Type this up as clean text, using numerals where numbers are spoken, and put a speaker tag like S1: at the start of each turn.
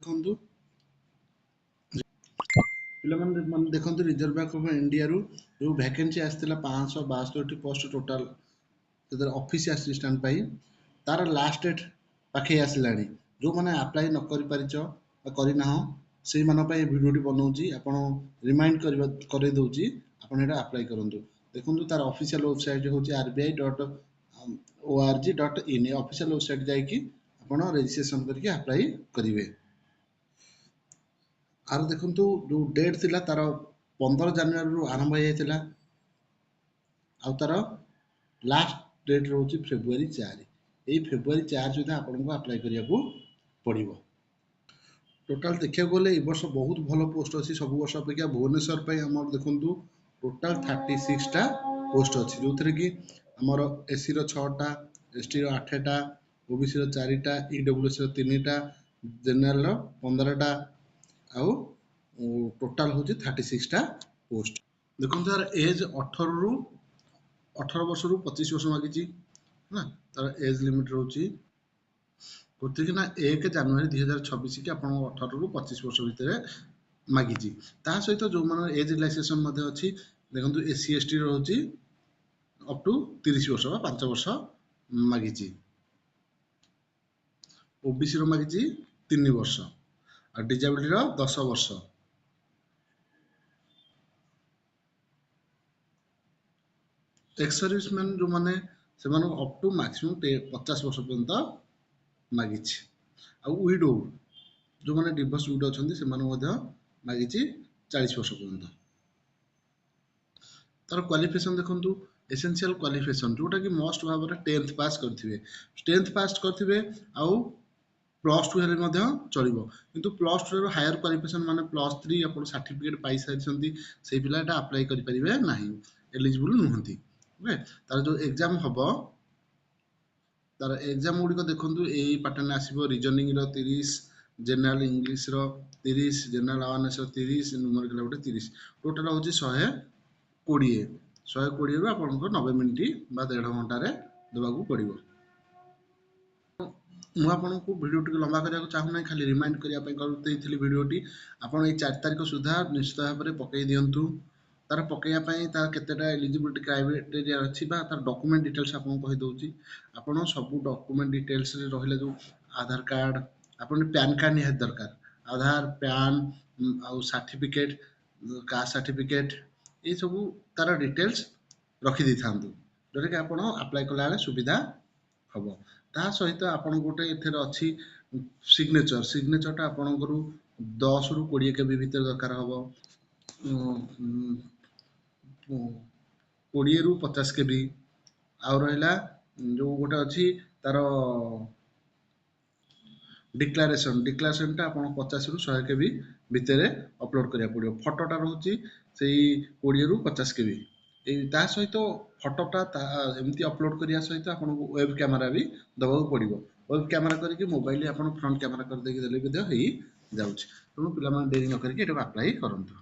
S1: ଦେଖନ୍ତୁ ପିଲାମାନେ ମାନେ ଦେଖନ୍ତୁ ରିଜର୍ଭ ବ୍ୟାଙ୍କ ଅଫ୍ ଇଣ୍ଡିଆରୁ ଯେଉଁ ଭ୍ୟାକେନ୍ସି ଆସିଥିଲା 562ଟି ପୋଷ୍ଟ ଟୋଟାଲ ସେଥିରେ ଅଫିସ୍ ଆସିଷ୍ଟାଣ୍ଟ ପାଇଁ ତାର ଲାଷ୍ଟ ଡେଟ୍ ପାଖେଇ ଆସିଲାଣି। ଯେଉଁମାନେ ଆପ୍ଲାଏ ନ କରିପାରିଛ ବା କରିନାହ ସେଇମାନଙ୍କ ପାଇଁ ଭିଡ଼ିଓଟି ବନାଉଛି, ଆପଣ ରିମାଇଣ୍ଡ କରେଇ ଦେଉଛି ଆପଣ ଏଇଟା ଆପ୍ଲାଏ କରନ୍ତୁ। ଦେଖନ୍ତୁ ତାର ଅଫିସିଆଲ ୱେବସାଇଟ୍ ହେଉଛି rbi.org.in। ଅଫିସିଆଲ ୱେବସାଇଟ୍ ଯାଇକି ଆପଣ ରେଜିଷ୍ଟ୍ରେସନ କରିକି ଆପ୍ଲାଏ କରିବେ। ଆର ଦେଖନ୍ତୁ ଯେଉଁ ଡେଟ୍ ଥିଲା ତାର 15 ଜାନୁଆରୀରୁ ଆରମ୍ଭ ହେଇଯାଇଥିଲା, ଆଉ ତାର ଲାଷ୍ଟ ଡେଟ୍ ରହୁଛି ଫେବୃଆରୀ 4। ଏଇ ଫେବୃଆରୀ 4 ସୁଦ୍ଧା ଆପଣଙ୍କୁ ଆପ୍ଲାଏ କରିବାକୁ ପଡ଼ିବ। ଟୋଟାଲ ଦେଖିବାକୁ ଗଲେ ଏ ବର୍ଷ ବହୁତ ଭଲ ପୋଷ୍ଟ ଅଛି ସବୁ ବର୍ଷ ଅପେକ୍ଷା। ଭୁବନେଶ୍ୱର ପାଇଁ ଆମର ଦେଖନ୍ତୁ ଟୋଟାଲ 36ଟା ପୋଷ୍ଟ ଅଛି, ଯେଉଁଥିରେ କି ଆମର ଏସିର 6ଟା, ଏସଟିର 8ଟା, ଓବିସିର 4ଟା, ଇଡବ୍ଲ୍ୟୁଏସର 3ଟା, ଜେନେରାଲର 15ଟା, ଆଉ ଟୋଟାଲ ହେଉଛି 36ଟା ପୋଷ୍ଟ। ଦେଖନ୍ତୁ ତାର ଏଜ୍ 18 ବର୍ଷରୁ 25 ବର୍ଷ ମାଗିଛି ନା। ତାର ଏଜ୍ ଲିମିଟ୍ ରହୁଛି କୋଉଥିରେ ନା 1 ଜାନୁଆରୀ 2026 କି ଆପଣଙ୍କ 18ରୁ 25 ବର୍ଷ ଭିତରେ ମାଗିଛି। ତା ସହିତ ଯେଉଁମାନଙ୍କ ଏଜ୍ ରିଲାକ୍ସେସନ୍ ମଧ୍ୟ ଅଛି, ଦେଖନ୍ତୁ ଏସି ଏସଟି ରହୁଛି ଅପ୍ ଟୁ 30 ବର୍ଷ ବା 5 ବର୍ଷ ମାଗିଛି। ଓବିସିର ମାଗିଛି 3 ବର୍ଷ, ଆଉ ଡିଜାବିଲିଟିର 10 ବର୍ଷ। ଏକ୍ସ ସର୍ଭିସମ୍ୟାନ୍ ଯେଉଁମାନେ ସେମାନଙ୍କୁ ଅପ୍ ଟୁ ମ୍ୟାକ୍ସିମମ୍ 50 ବର୍ଷ ପର୍ଯ୍ୟନ୍ତ ମାଗିଛି। ଆଉ ୱିଡୋ ଯେଉଁମାନେ ଡିଭୋର୍ସ ୱିଡୋ ଅଛନ୍ତି ସେମାନଙ୍କୁ ମଧ୍ୟ ମାଗିଛି 40 ବର୍ଷ ପର୍ଯ୍ୟନ୍ତ। ତାର କ୍ୱାଲିଫିକେସନ୍ ଦେଖନ୍ତୁ ଏସେନ୍ସିଆଲ କ୍ୱାଲିଫିକେସନ୍ ଯେଉଁଟାକି ମଷ୍ଟ ଭାବରେ 10th ପାସ୍ କରିଥିବେ, 10th ପାସ୍ କରିଥିବେ, ଆଉ +2 ହେଲେ ମଧ୍ୟ ଚଳିବ। କିନ୍ତୁ +2ର ହାୟର କ୍ୱାଲିଫିକେସନ୍ ମାନେ +3 ଆପଣ ସାର୍ଟିଫିକେଟ୍ ପାଇସାରିଛନ୍ତି, ସେଇ ପିଲାଟା ଆପ୍ଲାଏ କରିପାରିବେ ନାହିଁ, ଏଲିଜିବୁଲ୍ ନୁହନ୍ତି। ଓକେ, ତାର ଯେଉଁ ଏକ୍ଜାମ୍ ହେବ, ତାର ଏକ୍ଜାମ୍ ଗୁଡ଼ିକ ଦେଖନ୍ତୁ ଏଇ ପାଟର୍ନ ଆସିବ। ରିଜନିଂର 30, ଜେନେରାଲ ଇଂଲିଶର 30, ଜେନେରାଲ ଆୱାରନେସ୍ର 30, ନ୍ୟୁମେରିକାଲ ଗୋଟେ 30, ଟୋଟାଲ ହେଉଛି 120। 120ରୁ ଆପଣଙ୍କର 90 ମିନିଟ୍ ବା 1.5 ଘଣ୍ଟାରେ ଦେବାକୁ ପଡ଼ିବ। ମୁଁ ଆପଣଙ୍କୁ ଭିଡ଼ିଓ ଟିକେ ଲମ୍ବା କରିବାକୁ ଚାହୁଁନାହିଁ, ଖାଲି ରିମାଇଣ୍ଡ କରିବା ପାଇଁ କରିଦେଇଥିଲି ଭିଡ଼ିଓଟି। ଆପଣ ଏଇ 4 ତାରିଖ ସୁଦ୍ଧା ନିଶ୍ଚିତ ଭାବରେ ପକାଇ ଦିଅନ୍ତୁ। ତାର ପକାଇବା ପାଇଁ ତାର କେତେଟା ଏଲିଜିବିଲିଟି କ୍ରାଇଟେରିଆ ଅଛି ବା ତାର ଡକୁମେଣ୍ଟ ଡିଟେଲ୍ସ ଆପଣଙ୍କୁ କହିଦେଉଛି। ଆପଣ ସବୁ ଡକୁମେଣ୍ଟ ଡିଟେଲ୍ସରେ ରହିଲା ଯେଉଁ ଆଧାର କାର୍ଡ଼, ଆପଣ ପ୍ୟାନ୍ କାର୍ଡ଼ ନିହାତି ଦରକାର, ଆଧାର, ପ୍ୟାନ୍, ଆଉ ସାର୍ଟିଫିକେଟ୍, କାଷ୍ଟ ସାର୍ଟିଫିକେଟ୍, ଏଇସବୁ ତାର ଡିଟେଲ୍ସ ରଖିଦେଇଥାନ୍ତୁ, ଯେଉଁଟାକି ଆପଣ ଆପ୍ଲାଏ କଲାବେଳେ ସୁବିଧା ହେବ। ତା ସହିତ ଆପଣଙ୍କୁ ଗୋଟେ ଏଥିରେ ଅଛି ସିଗ୍ନେଚରଟା ଆପଣଙ୍କର 10ରୁ 20 KB ଭିତରେ ଦରକାର ହେବ। 20ରୁ 50 KB। ଆଉ ରହିଲା ଯେଉଁ ଗୋଟେ ଅଛି ତାର ଡିକ୍ଲାରେସନଟା ଆପଣ 50ରୁ 100 KB ଭିତରେ ଅପଲୋଡ଼ କରିବାକୁ ପଡ଼ିବ। ଫଟୋଟା ରହୁଛି ସେଇ 20ରୁ 50 KB। ତା ସହିତ ଫଟୋଟା ଏମିତି ଅପଲୋଡ଼ କରିବା ସହିତ ଆପଣଙ୍କୁ ୱେବ୍ କ୍ୟାମେରା ବି ଦେବାକୁ ପଡ଼ିବ। ୱେବ୍ କ୍ୟାମେରା କରିକି ମୋବାଇଲ ଆପଣ ଫ୍ରଣ୍ଟ କ୍ୟାମେରା କରିଦେଇକି ଦେଲେ ମଧ୍ୟ ହେଇଯାଉଛି। ତେଣୁ ପିଲାମାନେ ଡେରି ନ କରିକି ଏଟାକୁ ଆପ୍ଲାଏ କରନ୍ତୁ।